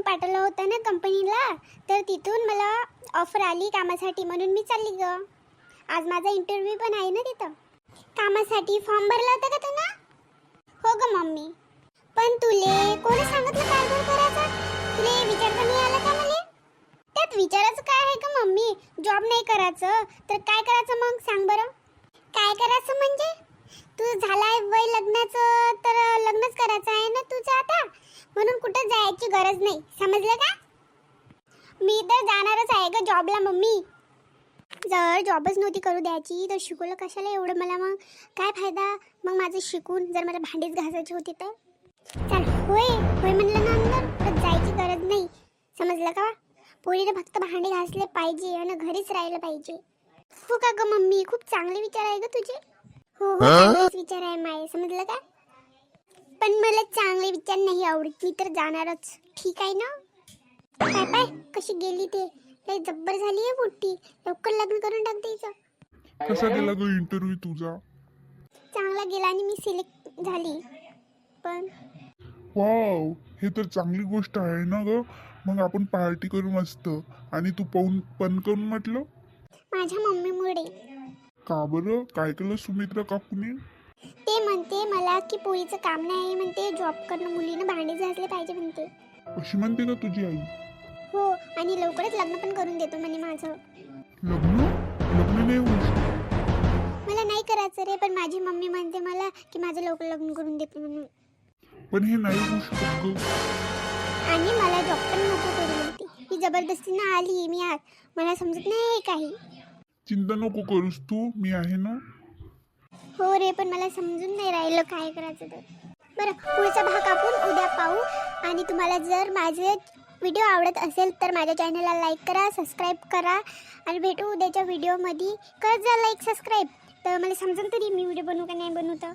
पाठवलं होतं ना कंपनीला, तर तिथून मला ऑफर आली कामासाठी, म्हणून मी चालली ग. आज माझा इंटरव्ह्यू पण आहे ना तिथं. कामासाठी फॉर्म भरला होता का तू ना? हो ग मम्मी. पण तुले कोणी सांगितलं कारभार करायचा? तुले विचारता नाही आलं का मला? त्यात विचारायचं काय आहे का मम्मी? जॉब नाही करायचं तर काय करायचं मग सांग बरं. काय करायचं म्हणजे? तू झालाय वय लग्नाचं तर लग्नच करायचं आहे ना तुझं आता, म्हणून कुठं जायची गरज नाही, समजलं का? मी तर जाणारच आहे ग जॉबला मम्मी. जर जॉबच नव्हती करू द्यायची तर शिकवलं कशाला एवढं मला? मग काय फायदा मग माझं शिकून, जर मला भांडीच घासायची होती तर? चल होय होय म्हणलं ना अंदर, तर जायची गरज नाही, समजलं का? पोरीने फक्त भांडी घासले पाहिजे आणि घरीच राहिलं पाहिजे. हो का ग मम्मी? खूप चांगले विचार आहे ग तुझे. हो हो चांगलेच विचार आहे माय, समजलं का? पण मला चांगले विचार नाही आवडत, मी तर जाणारच, ठीक आहे ना? काय पाय कशी गेली ते, लय जब्बर झाली आहे मोठी, लवकर लग्न करून टाक द्यायचं. कसा गेला ग इंटरव्ह्यू तुझा? चांगला गेला आणि मी सिलेक्ट झाली. पण वाव, हे तर चांगली गोष्ट आहे ना ग. मग आपण पार्टी करू मस्त. आणि तू पाहून पण करून म्हटलं? माझ्या मम्मीमुळे. का बरं? काय केलं सुमित्रा काकूने? ते म्हणते मला की पोळीचं काम नाही म्हणते, जॉब करणं, मुलीनं भांडी घासले पाहिजे म्हणते. अशी म्हणते का तुझी आई? हो, आणि लवकरच लग्न पण करून देतो म्हणे माझं. लग्न? लग्न नाही होऊ शकत. मला नाही करायचं रे, पण माझी मम्मी म्हणते मला की माझं लवकर लग्न करून देते म्हणून. पण हे नाही होऊ शकत ग. आणि मला जॉब पण नको करू म्हणते. ही जबरदस्तीनं आली मी आज, मला समजत नाही काही. चिंता नको करूस तू, मी आहे ना. हो रे, पण मला समजून नाही राहिलं काय करायचं तर. बरं, पुढचा भाग आपण उद्या पाहू. आणि तुम्हाला जर माझे व्हिडिओ आवडत असेल तर माझ्या चॅनलला लाईक करा, सबस्क्राईब करा. आणि भेटू उद्याच्या व्हिडिओमध्ये. कर जा लाईक सबस्क्राईब, तर मला समजेल तरी मी व्हिडिओ बनवू का नाही बनवू तर.